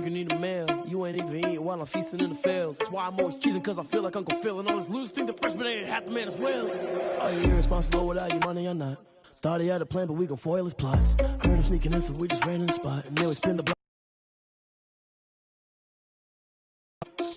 working in the mail. You ain't even eating while I'm feasting in the field. That's why I'm always cheesing, cause I feel like Uncle Phil. And all this losers think the freshman ain't half the man as well. Are you irresponsible without your money or not? Thought he had a plan, but we gon' foil his plot. Heard him sneaking in, so we just ran in the spot. And then we spin the block.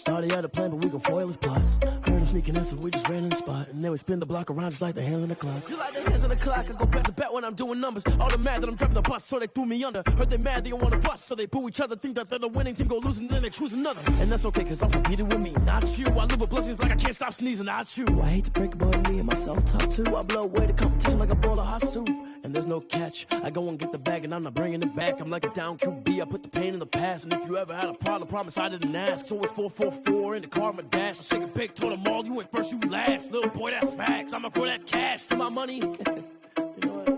Thought he had a plan, but we gon' foil his plot. Heard him sneaking in, so we just ran in the spot. And then we spin the block around just like the hands on the clock. Just like the hands on the clock, I go back to back when I'm doing numbers. All the mad that I'm driving the bus, so they threw me under. Heard they mad, they don't wanna bust, so they boo each other. Think that they're the winning team, go losing, then they choose another. And that's okay, cause I'm competing with me, not you. I live with blessings like I can't stop sneezing, not you. I hate to break it, but me and myself top two. I blow away the competition like a bowl of hot soup. And there's no catch. I go and get the bag and I'm not bringing it back. I'm like a down QB, I put the pain in the past. And if you ever had a problem, promise I didn't ask. So it's 444 in the car, my dash. I shake a big, told them all, you went first, you last. Little boy, that's facts. I'ma grow that cash to my money. You know what?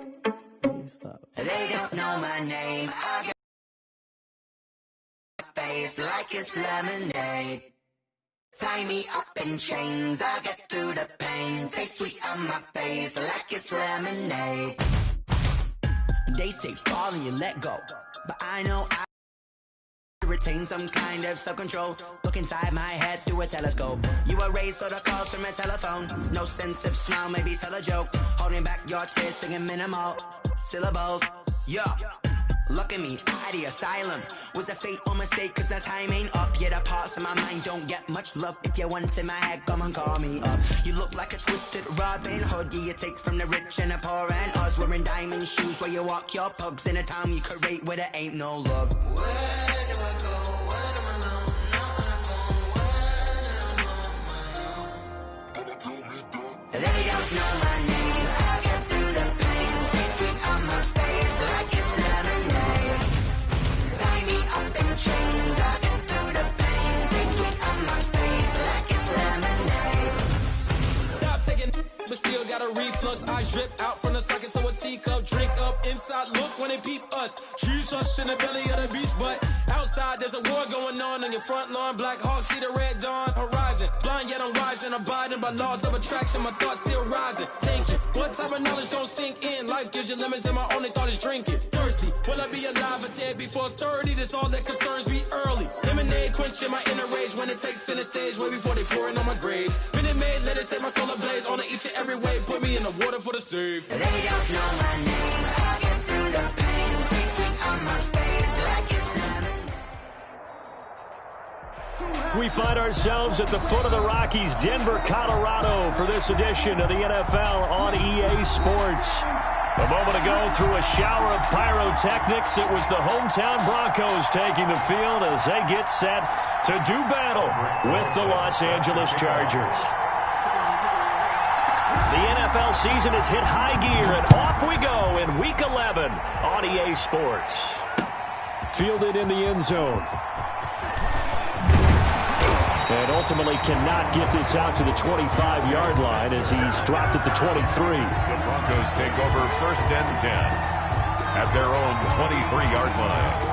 Let me stop. They don't know my name. I got my face like it's lemonade. Tie me up in chains, I get through the pain. Taste sweet on my face like it's lemonade. They say fall and you let go, but I know I retain some kind of self-control. Look inside my head through a telescope. You erase all the calls from a telephone. No sense of smile, maybe tell a joke. Holding back your tears, singing minimal syllables. Yeah, look at me, out of the asylum. Was a fate or mistake, cause the time ain't up. Yeah, the parts of my mind don't get much love. If you want in my head, come and call me up. You look like a twisted Robin Hood. Yeah, you take from the rich and the poor and us. Wearing diamond shoes where you walk your pugs. In a town you create where there ain't no love. Where do I go? When I'm alone? Not on the phone. When I'm on my own. They don't know my name. I get through the pain. Taste sweet on my face like it's lemonade. Tie me up in chains. I get through the pain. Taste sweet on my face like it's lemonade. Stop taking, but still got a reflux. I drip out from the socket to a teacup. Drink up inside, look when they peep us. Choose us in the belly of the beast, but outside there's a war going on your front lawn. Black Hawk, see the red dawn horizon. Blind yet I'm rising, abiding by laws of attraction. My thoughts still rising, thinking what type of knowledge gon' sink in? Life gives you limits and my only thought is drinking. Thirsty, will I be alive or dead before 30? That's all that concerns me early. Lemonade quenching my inner rage when it takes center stage way before they pour it on my grave. Minute Maid, let it set my soul ablaze on each and every way. Put me in the water for the save. They don't know my name. I get through the pain. Taste sweet on my face like it's lemonade. We find ourselves at the foot of the Rockies, Denver, Colorado, for this edition of the NFL on EA Sports. A moment ago, through a shower of pyrotechnics, it was the hometown Broncos taking the field as they get set to do battle with the Los Angeles Chargers. The NFL season has hit high gear, and off we go in Week 11 on EA Sports. Fielded in the end zone. And ultimately cannot get this out to the 25-yard line as he's dropped at the 23. The Broncos take over 1st and 10 at their own 23-yard line.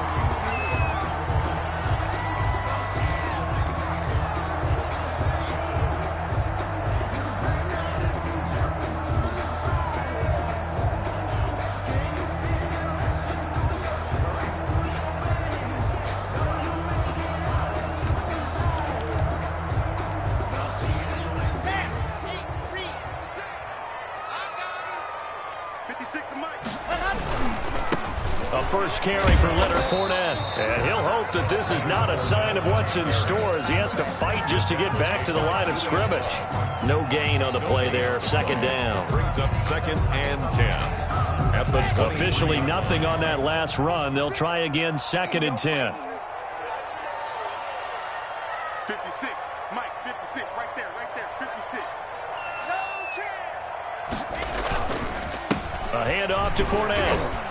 First carry for Leonard Fournette. And he'll hope that this is not a sign of what's in store as he has to fight just to get back to the line of scrimmage. No gain on the play there. 2nd down. Brings up 2nd and 10. At the officially nothing on that last run. They'll try again 2nd and 10. 56. Mike, 56. Right there. 56. A handoff to Fournette.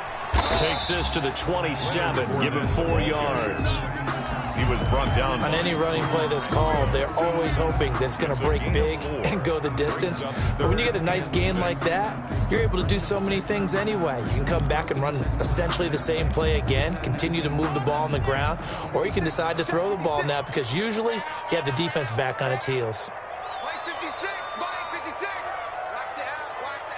Takes this to the 27. Give him 4 yards. He was brought down. On any running play that's called, they're always hoping that it's going to break big and go the distance. But when you get a nice gain like that, you're able to do so many things anyway. You can come back and run essentially the same play again, continue to move the ball on the ground, or you can decide to throw the ball now because usually you have the defense back on its heels. Mike 56. Mike 56. Watch the out. Watch the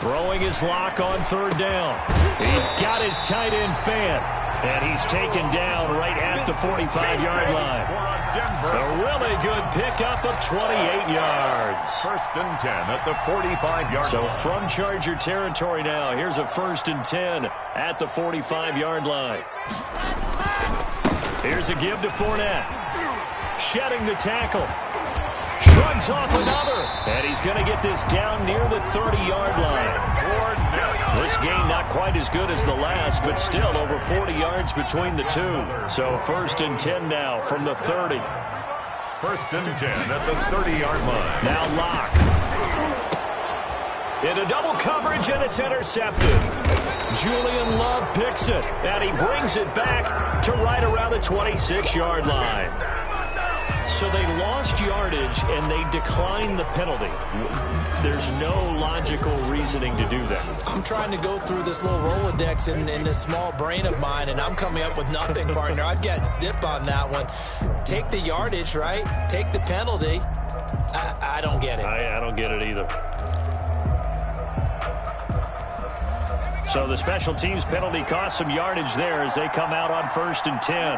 out. Throwing his lock on third down. He's got his tight end fan. And he's taken down right at the 45-yard line. A really good pickup of 28 yards. 1st and 10 at the 45-yard line. So from Charger territory now, here's a 1st and 10 at the 45-yard line. Here's a give to Fournette. Shedding the tackle. Shrugs off another. And he's going to get this down near the 30-yard line. This game not quite as good as the last, but still over 40 yards between the two. So 1st and 10 now from the 30. 1st and 10 at the 30-yard line. Now Locke. Into double coverage, and it's intercepted. Julian Love picks it, and he brings it back to right around the 26-yard line. So they lost yardage, and they declined the penalty. There's no logical reasoning to do that. I'm trying to go through this little Rolodex in this small brain of mine, and I'm coming up with nothing, partner. I've got zip on that one. Take the yardage, right? Take the penalty. I don't get it. I don't get it either. So the special teams penalty cost some yardage there as they come out on 1st and 10.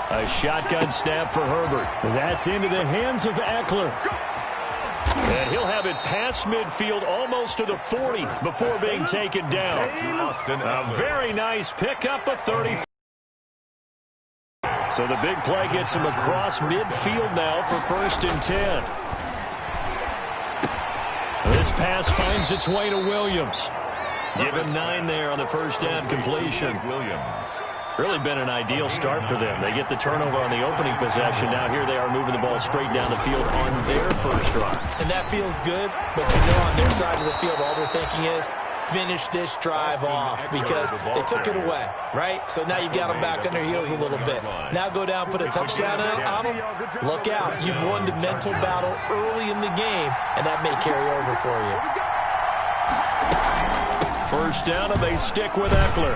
A shotgun snap for Herbert. That's into the hands of Eckler. And he'll have it past midfield almost to the 40 before being taken down. A very nice pickup of 30. So the big play gets him across midfield now for 1st and 10. This pass finds its way to Williams. Give him 9 there on the first down completion. Williams. Really been an ideal start for them. They get the turnover on the opening possession. Now here they are moving the ball straight down the field on their first drive. And that feels good, but you know on their side of the field all they're thinking is finish this drive off because they took it away, right? So now you've got them back on their heels a little bit. Now go down, put a touchdown on them. Look out. You've won the mental battle early in the game, and that may carry over for you. First down, and they stick with Eckler.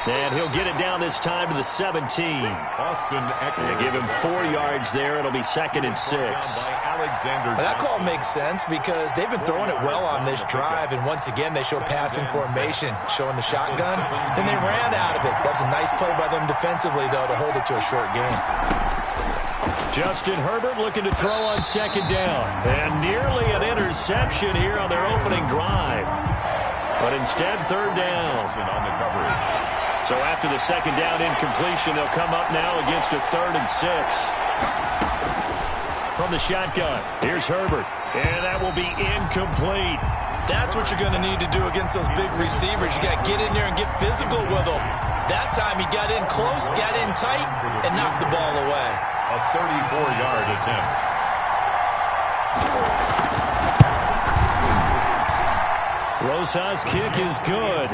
And he'll get it down this time to the 17. Austin Eckler. They give him 4 yards there. It'll be 2nd and 6. Well, that call makes sense because they've been throwing it well on this drive, and once again they show passing formation, showing the shotgun. Then they ran out of it. That's a nice play by them defensively, though, to hold it to a short game. Justin Herbert looking to throw on 2nd down. And nearly an interception here on their opening drive. But instead, 3rd down. On the coverage. So after the 2nd down incompletion, they'll come up now against a 3rd and 6. From the shotgun, here's Herbert. And that will be incomplete. That's what you're going to need to do against those big receivers. You got to get in there and get physical with them. That time he got in close, got in tight, and knocked the ball away. A 34-yard attempt. Rosa's kick is good.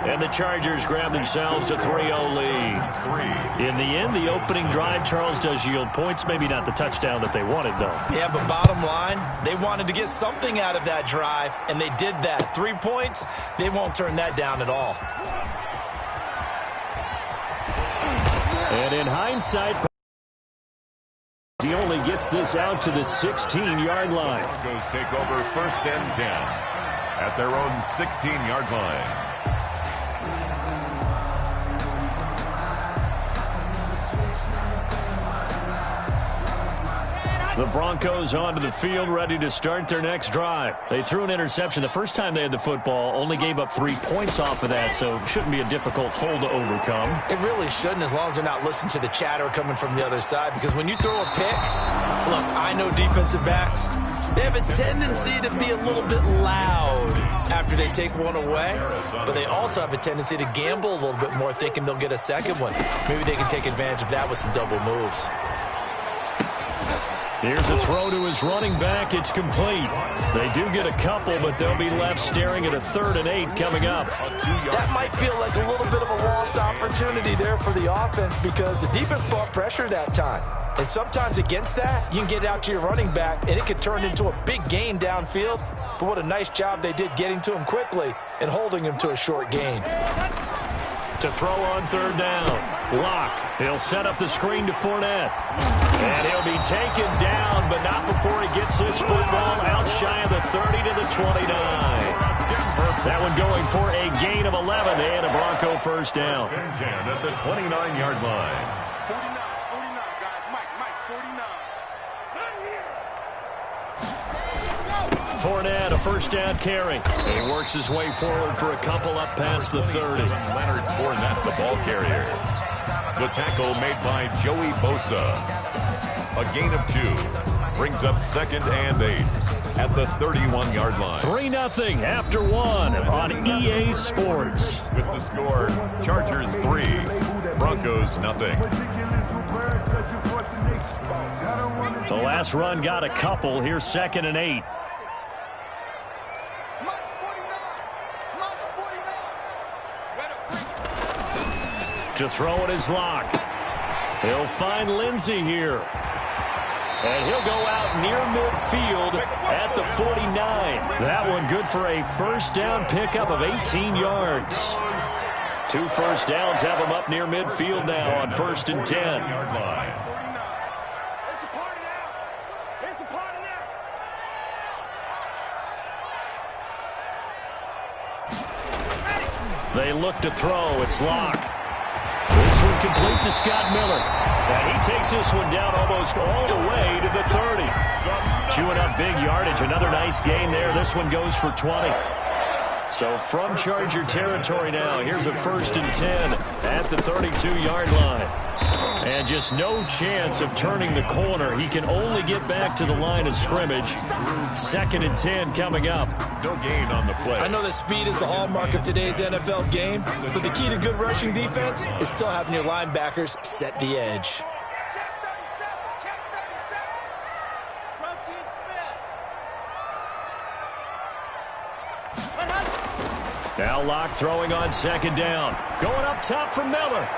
And the Chargers grab themselves a 3-0 lead. In the end, the opening drive, Charles, does yield points. Maybe not the touchdown that they wanted, though. Yeah, but bottom line, they wanted to get something out of that drive, and they did that. 3 points, they won't turn that down at all. And in hindsight, he only gets this out to the 16-yard line. Broncos take over 1st and 10. At their own 16-yard line. The Broncos onto the field, ready to start their next drive. They threw an interception the first time they had the football, only gave up 3 points off of that, so shouldn't be a difficult hole to overcome. It really shouldn't, as long as they're not listening to the chatter coming from the other side, because when you throw a pick, look, I know defensive backs, they have a tendency to be a little bit loud after they take one away, but they also have a tendency to gamble a little bit more, thinking they'll get a second one. Maybe they can take advantage of that with some double moves. Here's a throw to his running back. It's complete. They do get a couple, but they'll be left staring at a 3rd and 8 coming up. That might feel like a little bit of a lost opportunity there for the offense because the defense brought pressure that time. And sometimes against that, you can get out to your running back, and it could turn into a big gain downfield. But what a nice job they did getting to him quickly and holding him to a short gain. To throw on 3rd down. Locke, he'll set up the screen to Fournette. And he'll be taken down, but not before he gets this football out shy of the 30 to the 29. That one going for a gain of 11 and a Bronco first down. 10 at the 29-yard line. 49, guys. Mike, 49. Fournette, a first down carry. He works his way forward for a couple up past the 30. Leonard Fournette, the ball carrier. The tackle made by Joey Bosa. A gain of 2. Brings up 2nd and 8 at the 31-yard line. 3-0 after 1 on EA Sports. With the score, Chargers 3, Broncos nothing. The last run got a couple. Here's 2nd and 8. To throw it is Locke. He'll find Lindsey here. And he'll go out near midfield at the 49. That one good for a first down pickup of 18 yards. 2 first downs have him up near midfield now on 1st and 10. They look to throw. It's Locke. This one complete to Scott Miller. And he takes this one down almost all the way to the 30. Chewing up big yardage. Another nice gain there. This one goes for 20. So from Charger territory now, here's a 1st and 10 at the 32-yard line. And just no chance of turning the corner. He can only get back to the line of scrimmage. 2nd and 10 coming up. No gain on the play. I know that speed is the hallmark of today's NFL game, but the key to good rushing defense is still having your linebackers set the edge. Now Locke throwing on 2nd down. Going up top for Miller.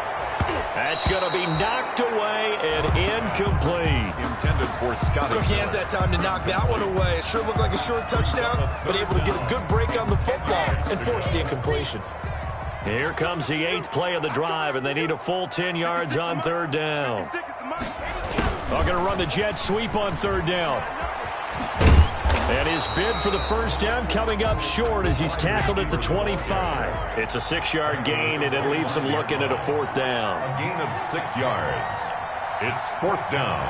That's going to be knocked away and incomplete. Intended for Scott. Quick hands that time to knock that one away. It sure looked like a short touchdown, but able to get a good break on the football and force the incompletion. Here comes the 8th play of the drive, and they need a full 10 yards on 3rd down. They're going to run the jet sweep on 3rd down. And his bid for the first down coming up short as he's tackled at the 25. It's a 6-yard gain, and it leaves him looking at a 4th down. A gain of 6 yards. It's 4th down.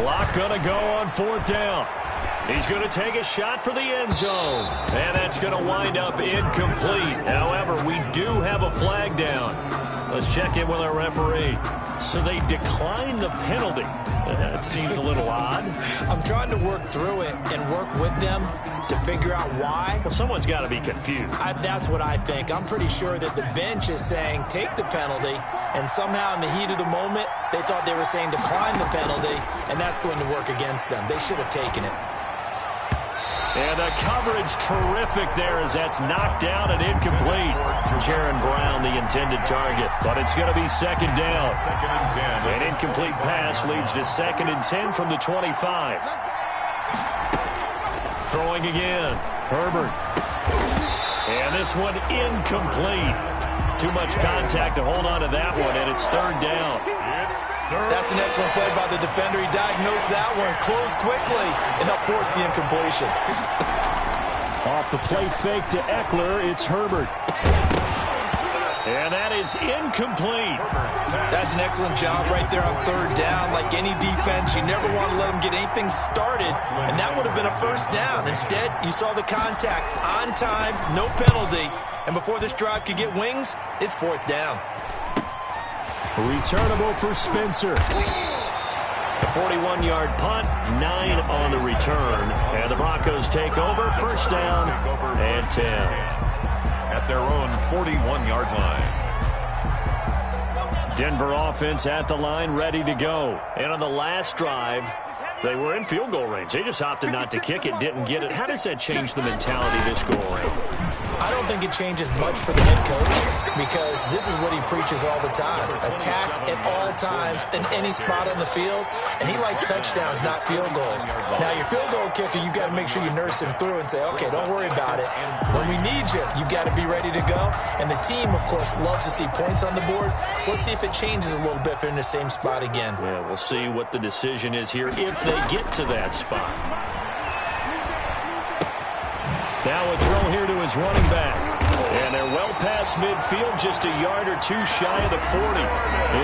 Locke going to go on 4th down. He's going to take a shot for the end zone. And that's going to wind up incomplete. However, we do have a flag down. Let's check in with our referee. So they declined the penalty. That seems a little odd. I'm trying to work through it and work with them to figure out why. Well, someone's got to be confused. That's what I think. I'm pretty sure that the bench is saying take the penalty, and somehow in the heat of the moment, they thought they were saying decline the penalty, and that's going to work against them. They should have taken it. And the coverage terrific there as that's knocked down and incomplete. Jaron Brown, the intended target. But it's going to be 2nd down. 2nd and 10. An incomplete pass leads to 2nd and 10 from the 25. Throwing again. Herbert. And this one incomplete. Too much contact to hold on to that one, and it's 3rd down. That's an excellent play by the defender. He diagnosed that one, closed quickly, and helped force the incompletion. Off the play fake to Eckler, it's Herbert. And that is incomplete. That's an excellent job right there on 3rd down. Like any defense, you never want to let them get anything started, and that would have been a first down. Instead, you saw the contact on time, no penalty, and before this drive could get wings, it's 4th down. Returnable for Spencer. The 41-yard punt, 9 on the return. And the Broncos take over, 1st down and 10. At their own 41-yard line. Denver offense at the line, ready to go. And on the last drive, they were in field goal range. They just opted not to kick it, didn't get it. How does that change the mentality this go around? I don't think it changes much for the head coach because this is what he preaches all the time. Attack at all times in any spot on the field, and he likes touchdowns, not field goals. Now, your field goal kicker, you've got to make sure you nurse him through and say, okay, don't worry about it. When we need you, you've got to be ready to go. And the team, of course, loves to see points on the board, so let's see if it changes a little bit if they're in the same spot again. Yeah, we'll see what the decision is here if they get to that spot. Now a throw here to his running back. And they're well past midfield, just a yard or two shy of the 40.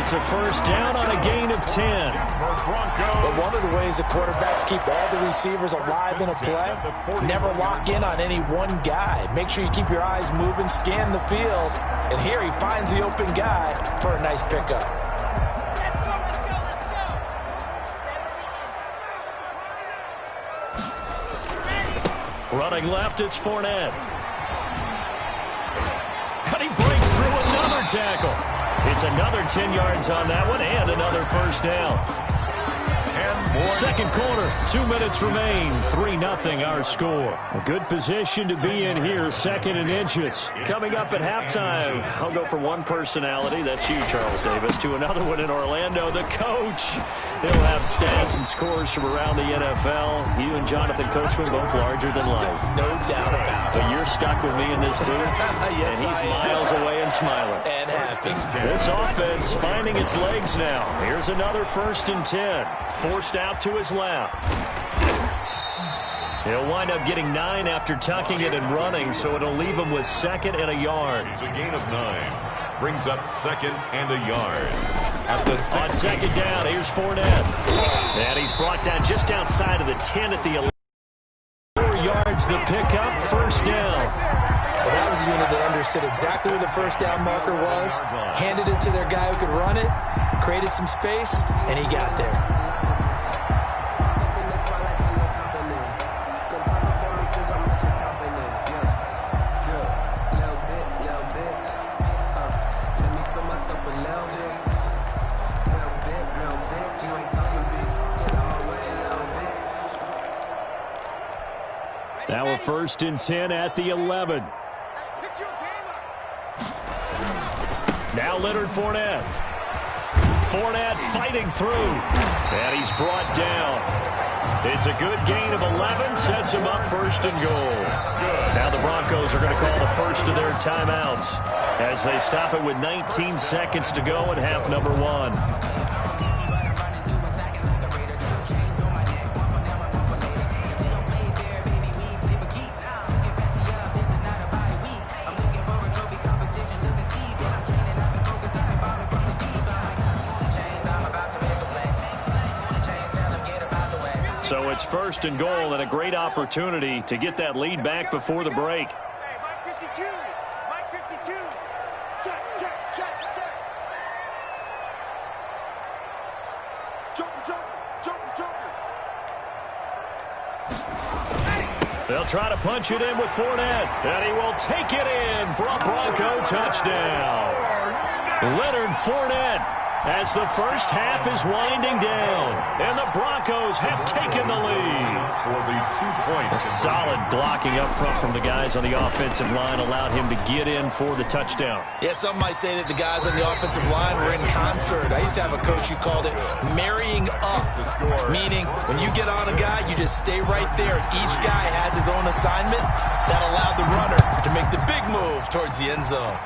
It's a first down on a gain of 10. But one of the ways the quarterbacks keep all the receivers alive in a play, never lock in on any one guy. Make sure you keep your eyes moving, scan the field. And here he finds the open guy for a nice pickup. Running left, it's Fournette. And he breaks through another tackle. It's another 10 yards on that one and another first down. Second quarter, 2 minutes remain. 3-0 our score. A good position to be in here, second and inches. Coming up at halftime, I'll go from one personality, that's you, Charles Davis, to another one in Orlando, the coach. He'll have stats and scores from around the NFL. You and Jonathan Coachman both larger than life. No doubt about it. But you're stuck with me in this booth, yes, and he's miles away and smiling. And happy. This offense finding its legs now. Here's another 1st and 10. Forced out to his left. He'll wind up getting 9 after tucking it and running, so it'll leave him with 2nd and a yard. It's a gain of 9. Brings up 2nd and a yard. At the on 2nd down, here's Fournette. And he's brought down just outside of the 10 at the 11. 4 yards the pickup, first down. Well, that was a unit that understood exactly where the first down marker was, handed it to their guy who could run it, created some space, and he got there. Now a 1st and 10 at the 11. Now Leonard Fournette. Fournette fighting through. And he's brought down. It's a good gain of 11. Sets him up 1st and goal. Now the Broncos are going to call the first of their timeouts as they stop it with 19 seconds to go in half number 1. So it's 1st and goal and a great opportunity to get that lead back before the break. Hey, Mike 52. Mike 52. Check, check, check, check. Jump. They'll try to punch it in with Fournette, and he will take it in for a Bronco touchdown. Leonard Fournette, as the first half is winding down, and the Broncos have taken the lead. For the 2-point. A solid blocking up front from the guys on the offensive line allowed him to get in for the touchdown. Yeah, some might say that the guys on the offensive line were in concert. I used to have a coach who called it marrying up, meaning when you get on a guy, you just stay right there. Each guy has his own assignment that allowed the runner to make the big move towards the end zone.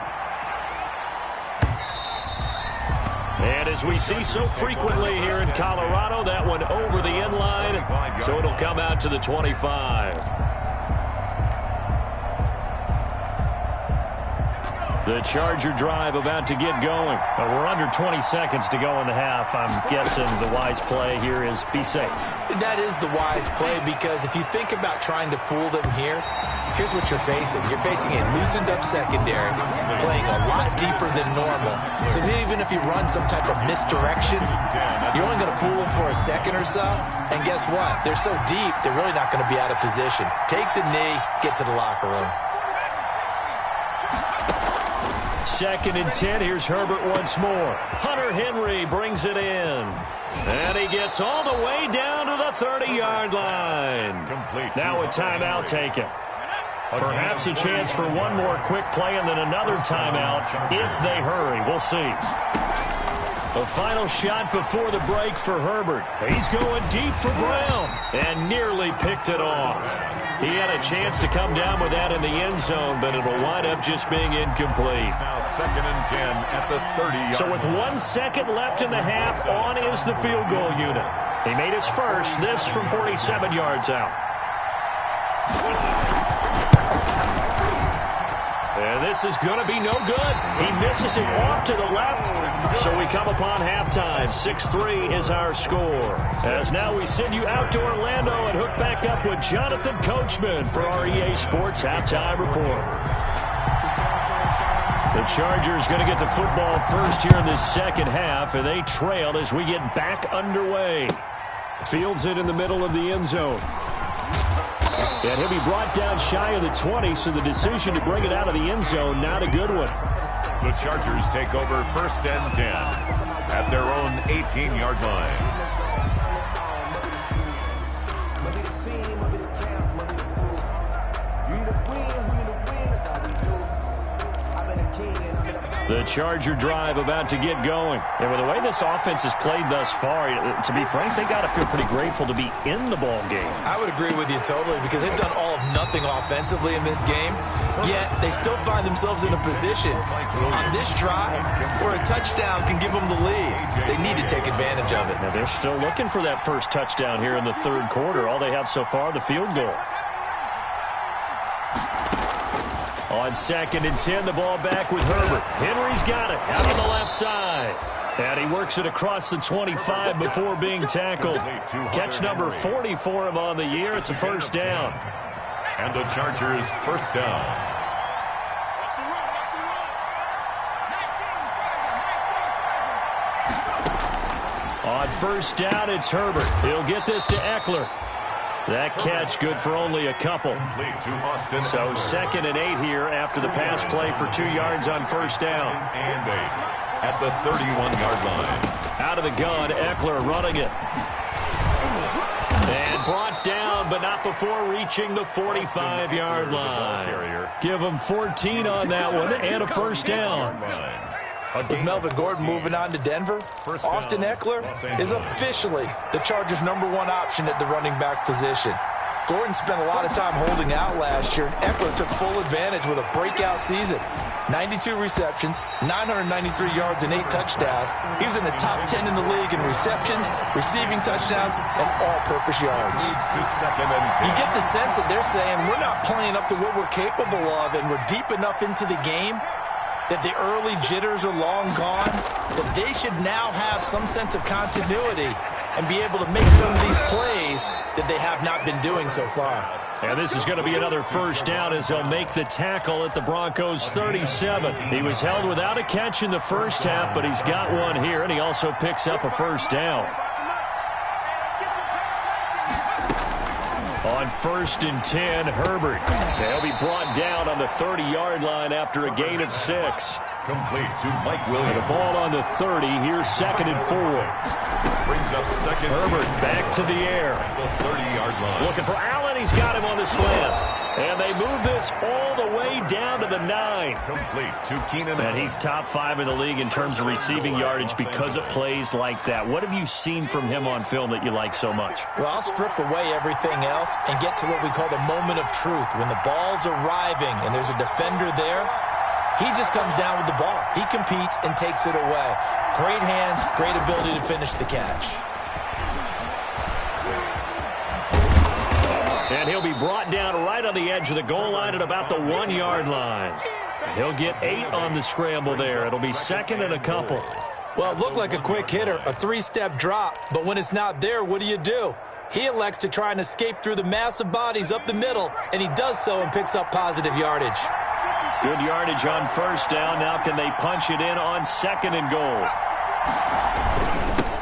And as we see so frequently here in Colorado, that one over the end line, so it'll come out to the 25. The Charger drive about to get going. We're under 20 seconds to go in the half. I'm guessing the wise play here is be safe. That is the wise play because if you think about trying to fool them here, here's what you're facing. You're facing a loosened up secondary, playing a lot deeper than normal. So even if you run some type of misdirection, you're only going to fool them for a second or so. And guess what? They're so deep, they're really not going to be out of position. Take the knee, get to the locker room. 2nd and 10. Here's Herbert once more. Hunter Henry brings it in. And he gets all the way down to the 30-yard line. Complete. Now a timeout taken. Perhaps a chance for one more quick play and then another timeout if they hurry. We'll see. The final shot before the break for Herbert. He's going deep for Brown and nearly picked it off. He had a chance to come down with that in the end zone, but it'll wind up just being incomplete. Now 2nd and 10 at the 30-yard So with 1 second left in the half, on is the field goal unit. He made his first, this from 47 yards out. And this is going to be no good. He misses it off to the left. So we come upon halftime. 6-3 is our score. As now we send you out to Orlando and hook back up with Jonathan Coachman for our EA Sports Halftime Report. The Chargers going to get the football first here in this second half, and they trail as we get back underway. Fields it in the middle of the end zone. And he'll be brought down shy of the 20, so the decision to bring it out of the end zone, not a good one. The Chargers take over 1st and 10 at their own 18-yard line. The Charger drive about to get going. And with the way this offense has played thus far, to be frank, they got to feel pretty grateful to be in the ball game. I would agree with you totally because they've done all of nothing offensively in this game, yet they still find themselves in a position on this drive where a touchdown can give them the lead. They need to take advantage of it. Now they're still looking for that first touchdown here in the third quarter. All they have so far, the field goal. On 2nd and 10, the ball back with Herbert. Henry's got it out on the left side. And he works it across the 25 before being tackled. Catch number 40 for him on the year. It's a first down. And the Chargers first down. On first down, it's Herbert. He'll get this to Eckler. That catch good for only a couple. So 2nd and 8 here after the pass play for 2 yards on first down. And 8 at the 31-yard line. Out of the gun, Eckler running it. And brought down, but not before reaching the 45-yard line. Give him 14 on that one and a first down. With Melvin Gordon moving on to Denver, Austin Eckler is officially the Chargers' #1 option at the running back position. Gordon spent a lot of time holding out last year, and Eckler took full advantage with a breakout season. 92 receptions, 993 yards, and 8 touchdowns. He's in the top 10 in the league in receptions, receiving touchdowns, and all-purpose yards. You get the sense that they're saying, we're not playing up to what we're capable of, and we're deep enough into the game that the early jitters are long gone, that they should now have some sense of continuity and be able to make some of these plays that they have not been doing so far. And this is going to be another first down as they'll make the tackle at the Broncos' 37. He was held without a catch in the first half, but he's got one here, and he also picks up a first down. On 1st and 10, Herbert. They'll be brought down on the 30-yard line after a gain of 6. Complete to Mike Williams. And the ball on the 30. Here's 2nd and 4. Brings up 2nd. Herbert back to the air. At the 30-yard line. Looking for Allen. He's got him on the slant. And they move this all the way down to the 9. Complete to Keenan. And he's top 5 in the league in terms of receiving yardage because of plays like that. What have you seen from him on film that you like so much? Well, I'll strip away everything else and get to what we call the moment of truth. When the ball's arriving and there's a defender there, he just comes down with the ball. He competes and takes it away. Great hands, great ability to finish the catch. And he'll be brought down right on the edge of the goal line at about the 1-yard line. He'll get 8 on the scramble there. It'll be 2nd and a couple. Well, it looked like a quick hitter, a 3-step drop, but when it's not there, what do? He elects to try and escape through the massive bodies up the middle, and he does so and picks up positive yardage. Good yardage on first down. Now can they punch it in on 2nd and goal?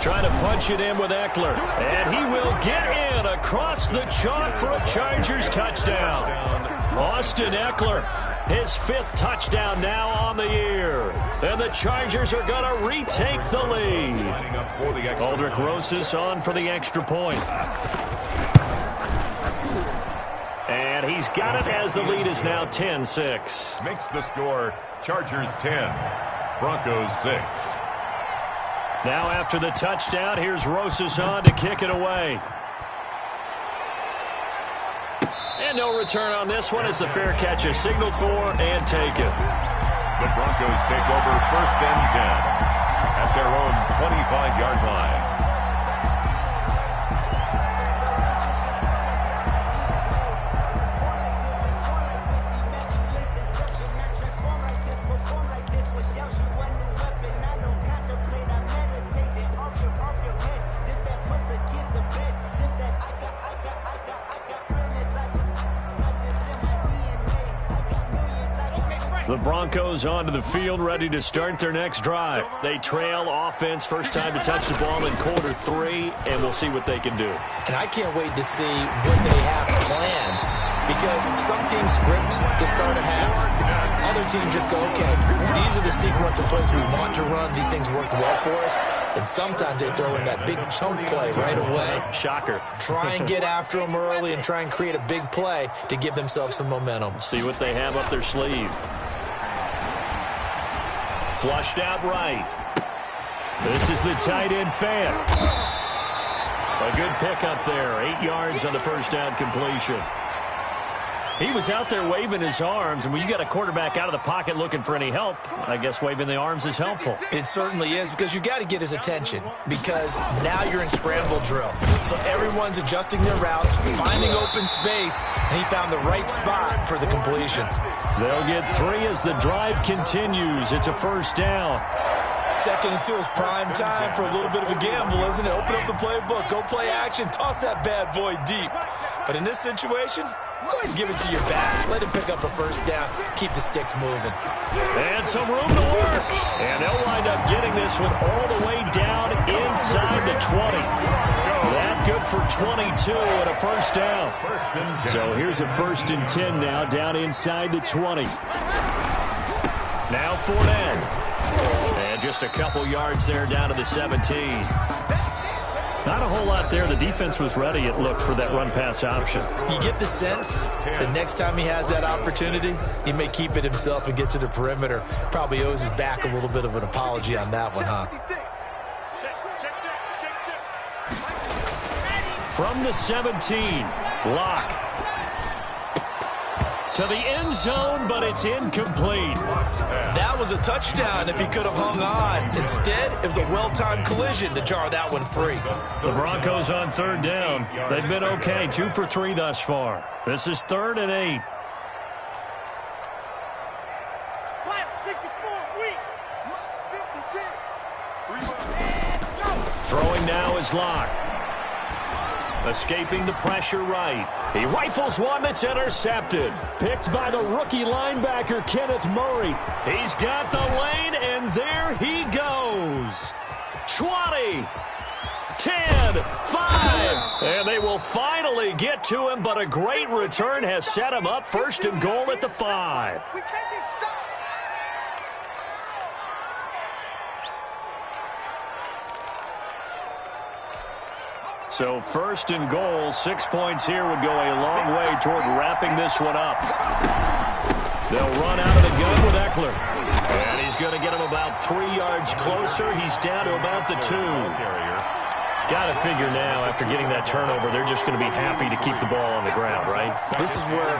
Trying to punch it in with Eckler. And he will get in across the chalk for a Chargers touchdown. Austin Eckler, his 5th touchdown now on the year. And the Chargers are going to retake the lead. Aldrich Rosas on for the extra point. And he's got it as the lead is now 10-6. Makes the score Chargers 10, Broncos 6. Now after the touchdown, here's Rosas on to kick it away. And no return on this one as the fair catch is signaled for and taken. The Broncos take over 1st and 10 at their own 25-yard line. The Broncos onto the field, ready to start their next drive. They trail offense, first time to touch the ball in quarter 3, and we'll see what they can do. And I can't wait to see what they have planned, because some teams script to start a half. Other teams just go, okay, these are the sequence of plays we want to run. These things worked well for us. And sometimes they throw in that big chunk play right away. Shocker. Try and get after them early and try and create a big play to give themselves some momentum. See what they have up their sleeve. Flushed out right. This is the tight end fan. A good pickup there. 8 yards on the first down completion. He was out there waving his arms, and when you got a quarterback out of the pocket looking for any help, I guess waving the arms is helpful. It certainly is, because you got to get his attention, because now you're in scramble drill. So everyone's adjusting their routes, finding open space, and he found the right spot for the completion. They'll get 3 as the drive continues. It's a first down. 2nd and 2 is prime time for a little bit of a gamble, isn't it? Open up the playbook, go play action, toss that bad boy deep. But in this situation, go ahead and give it to your back. Let him pick up a first down. Keep the sticks moving. And some room to work. And they'll wind up getting this one all the way down inside the 20. That good for 22 and a first down. So here's a 1st and 10 now down inside the 20. Now Fournette. And just a couple yards there down to the 17. Not a whole lot there. The defense was ready, it looked, for that run-pass option. You get the sense that next time he has that opportunity, he may keep it himself and get to the perimeter. Probably owes his back a little bit of an apology on that one, huh? From the 17, Locke. To the end zone, but it's incomplete. That was a touchdown if he could have hung on. Instead, it was a well-timed collision to jar that one free. The Broncos on 3rd down. They've been okay, 2 for 3 thus far. This is 3rd and 8. Throwing now is Locke. Escaping the pressure right. He rifles one that's intercepted. Picked by the rookie linebacker, Kenneth Murray. He's got the lane, and there he goes. 20, 10, 5. And they will finally get to him, but a great return has set him up 1st and goal at the 5. We can't get stopped. So 1st and goal, 6 points here would go a long way toward wrapping this one up. They'll run out of the gun with Eckler. And he's going to get him about 3 yards closer. He's down to about the 2. Got to figure now, after getting that turnover, they're just going to be happy to keep the ball on the ground, right? This is where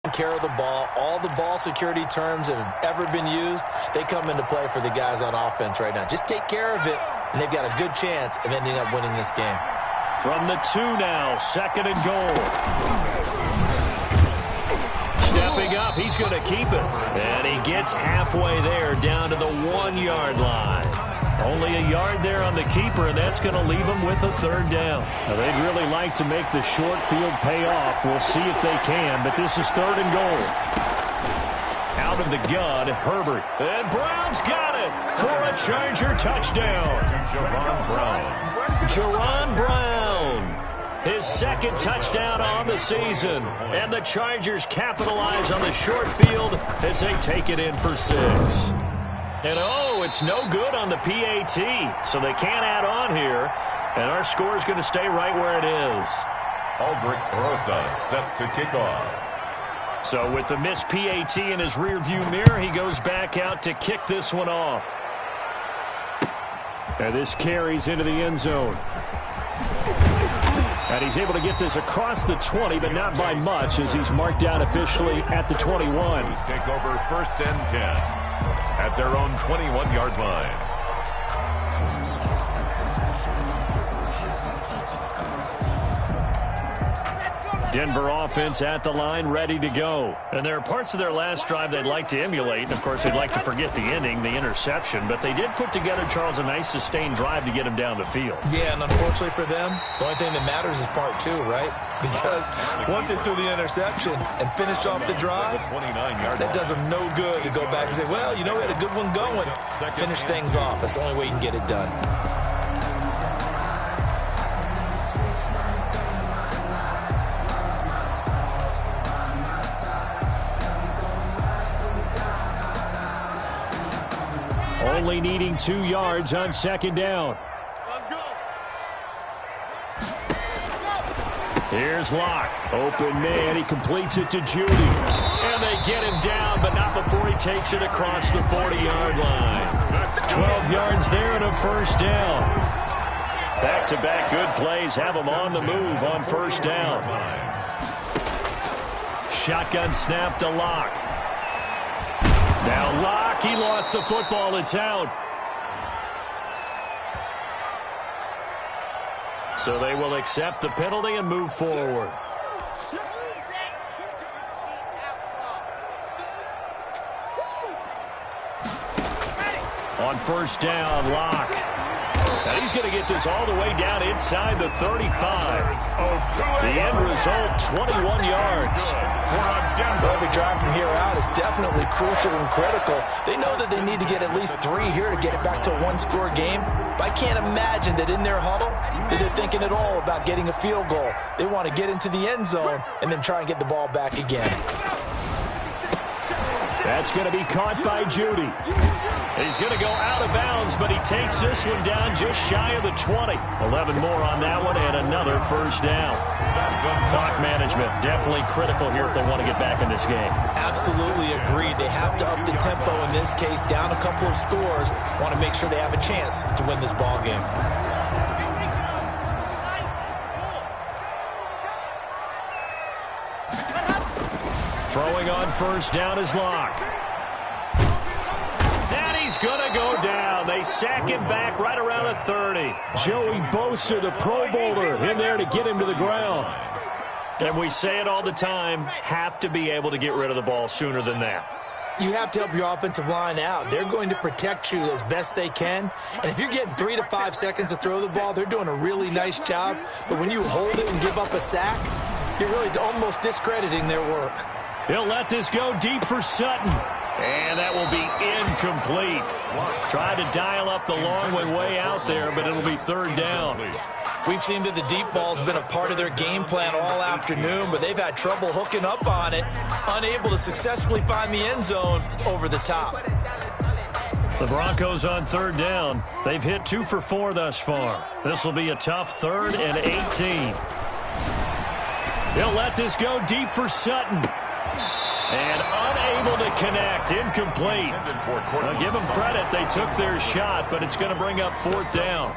taking care of the ball, all the ball security terms that have ever been used, they come into play for the guys on offense right now. Just take care of it, and they've got a good chance of ending up winning this game. From the 2 now, 2nd and goal. Stepping up, he's going to keep it. And he gets halfway there, down to the 1-yard line. Only a yard there on the keeper, and that's going to leave him with a 3rd down. Now, they'd really like to make the short field pay off. We'll see if they can, but this is 3rd and goal. Out of the gun, Herbert. And Brown's got it for a Charger touchdown. Jaron Brown. His 2nd touchdown on the season. And the Chargers capitalize on the short field as they take it in for 6. And, oh, it's no good on the PAT, so they can't add on here. And our score is going to stay right where it is. Aldrich Rosa set to kick off. So with the missed PAT in his rearview mirror, he goes back out to kick this one off. And this carries into the end zone. And he's able to get this across the 20, but not by much, as he's marked down officially at the 21. Take over 1st and 10 at their own 21-yard line. Denver offense at the line, ready to go. And there are parts of their last drive they'd like to emulate. And, of course, they'd like to forget the ending, the interception. But they did put together, Charles, a nice sustained drive to get him down the field. Yeah, and unfortunately for them, the only thing that matters is part 2, right? Because once they threw the interception and finished off the drive, that does them no good to go back and say, well, you know, we had a good one going. Finish things off. That's the only way you can get it done. Only needing 2 yards on 2nd down. Let's go. Here's Locke. Open man. He completes it to Judy. And they get him down, but not before he takes it across the 40-yard line. 12 yards there and a 1st down. Back-to-back good plays have him on the move on 1st down. Shotgun snap to Locke. Now Locke, he lost the football. It's out. So they will accept the penalty and move forward. On 1st down, Locke. And he's going to get this all the way down inside the 35. The end result, 21 yards. Every drive from here out is definitely crucial and critical. They know that they need to get at least 3 here to get it back to a 1-score game. But I can't imagine that in their huddle that they're thinking at all about getting a field goal. They want to get into the end zone and then try and get the ball back again. That's going to be caught by Judy. He's going to go out of bounds, but he takes this one down just shy of the 20. 11 more on that one and another 1st down. Clock management definitely critical here if they want to get back in this game. Absolutely agreed. They have to up the tempo in this case, down a couple of scores. Want to make sure they have a chance to win this ball game. Throwing on 1st down is Locke. And he's going to go down. They sack him back right around the 30. Joey Bosa, the Pro Bowler, in there to get him to the ground. And we say it all the time, have to be able to get rid of the ball sooner than that. You have to help your offensive line out. They're going to protect you as best they can. And if you're getting 3 to 5 seconds to throw the ball, they're doing a really nice job. But when you hold it and give up a sack, you're really almost discrediting their work. He'll let this go deep for Sutton. And that will be incomplete. Tried to dial up the long way out there, but it'll be 3rd down. We've seen that the deep ball's been a part of their game plan all afternoon, but they've had trouble hooking up on it, unable to successfully find the end zone over the top. The Broncos on 3rd down. They've hit 2 for 4 thus far. This will be a tough 3rd and 18. He'll let this go deep for Sutton. And unable to connect, incomplete. I'll give them credit, they took their shot, but it's going to bring up 4th down.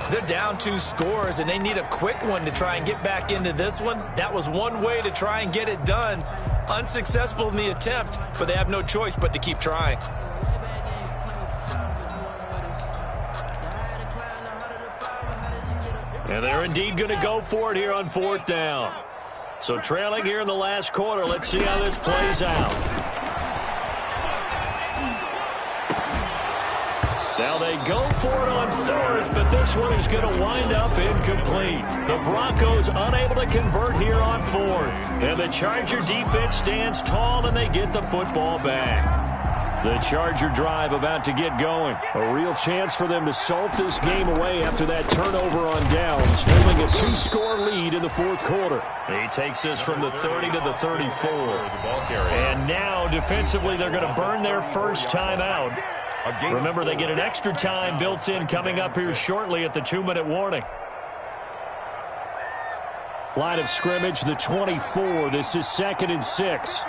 They're down 2 scores, and they need a quick one to try and get back into this one. That was one way to try and get it done. Unsuccessful in the attempt, but they have no choice but to keep trying. And they're indeed going to go for it here on 4th down. So trailing here in the last quarter, let's see how this plays out. Now they go for it on 4th, but this one is going to wind up incomplete. The Broncos unable to convert here on 4th. And the Charger defense stands tall, and they get the football back. The Charger drive about to get going. A real chance for them to salt this game away after that turnover on downs, holding a 2-score lead in the 4th quarter. He takes this from the 30 to the 34. And now, defensively, they're going to burn their first time out. Remember, they get an extra time built in coming up here shortly at the 2-minute warning. Line of scrimmage, the 24. This is 2nd and 6.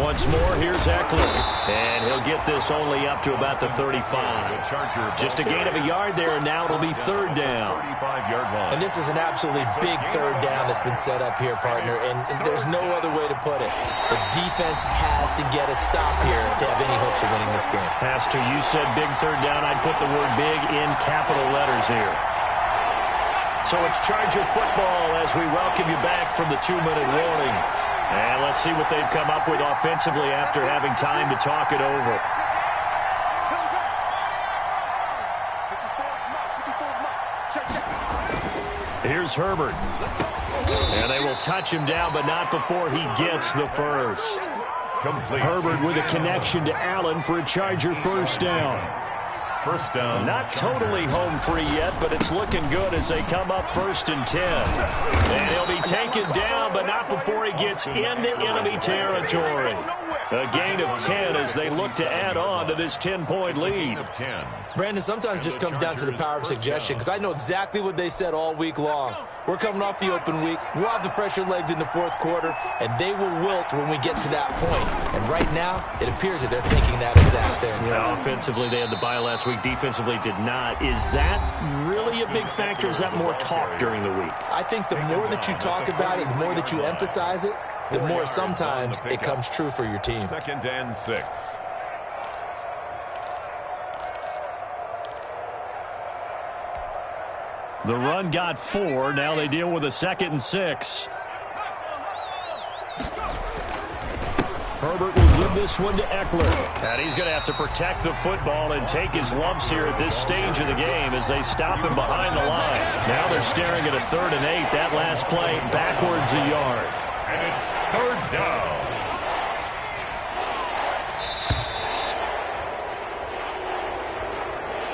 Once more, here's Eckler. And he'll get this only up to about the 35. Just a gain of a yard there, and now it'll be 3rd down. And this is an absolutely big 3rd down that's been set up here, partner, and there's no other way to put it. The defense has to get a stop here to have any hopes of winning this game. Has to. You said big 3rd down. I'd put the word big in capital letters here. So it's Charger football as we welcome you back from the 2-minute warning. And let's see what they've come up with offensively after having time to talk it over. Here's Herbert. And they will touch him down, but not before he gets the first. Complete. Herbert with a connection to Allen for a Charger first down. First down. Not totally home free yet, but it's looking good as they come up 1st and 10. And he'll be taken down, but not before he gets into enemy territory. A gain of 10 as they look to add on to this 10-point lead. Brandon, sometimes it just comes down to the power of suggestion, because I know exactly what they said all week long. We're coming off the open week. We'll have the fresher legs in the 4th quarter, and they will wilt when we get to that point. And right now, it appears that they're thinking that exact thing. Yeah, offensively, they had the bye last week. Defensively, did not. Is that really a big factor? Is that more talk during the week? I think the more that you talk about it, the more that you emphasize it, the more sometimes it comes true for your team. 2nd and 6. The run got 4. Now they deal with a 2nd and 6. Herbert will give this one to Eckler. And he's going to have to protect the football and take his lumps here at this stage of the game as they stop him behind the line. Now they're staring at a 3rd and 8. That last play backwards a yard. And it's 3rd down.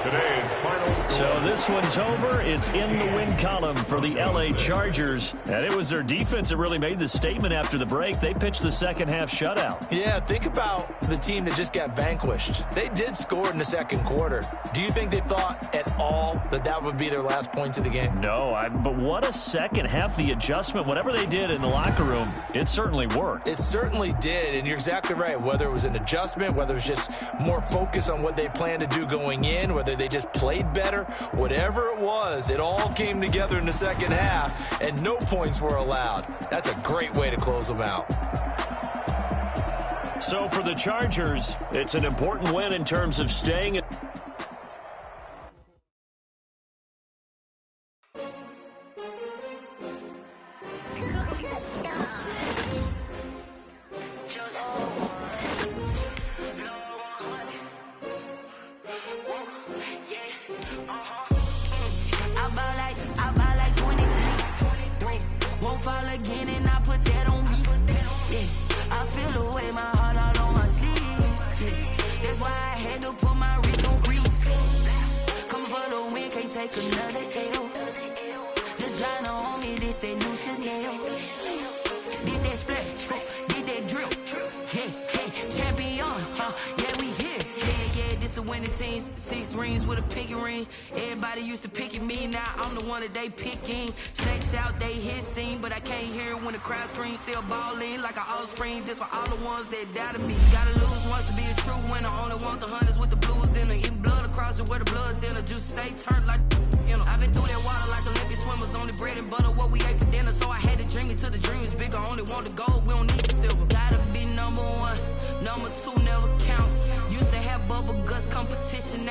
Today's final score. So this one's over. It's in the win column for the L.A. Chargers. And it was their defense that really made the statement after the break. They pitched the second-half shutout. Yeah, think about the team that just got vanquished. They did score in the 2nd quarter. Do you think they thought at all that that would be their last points of the game? No, but what a second half. The adjustment, whatever they did in the locker room, it certainly worked. It certainly did, and you're exactly right. Whether it was an adjustment, whether it was just more focus on what they planned to do going in, whether they just played better, whatever it was, it all came together in the 2nd half, and no points were allowed. That's a great way to close them out. So for the Chargers, it's an important win in terms of staying. Everybody used to pick at me, now I'm the one that they picking. Snakes out, they hit scene, but I can't hear it when the crowd screams. Still balling like an offspring. This for all the ones that doubted me. Gotta lose once to be a true winner. Only want the hunters with the blues in it. Eating blood across it where the blood thinner. Just stay turned like, you know. I've been through that water like Olympic swimmers. Only bread and butter what we ate for dinner. So I had to dream it till the dream is bigger. Only want the gold, we don't need the silver. Gotta be number 1, number 2 never count. Used to have bubble guts competition.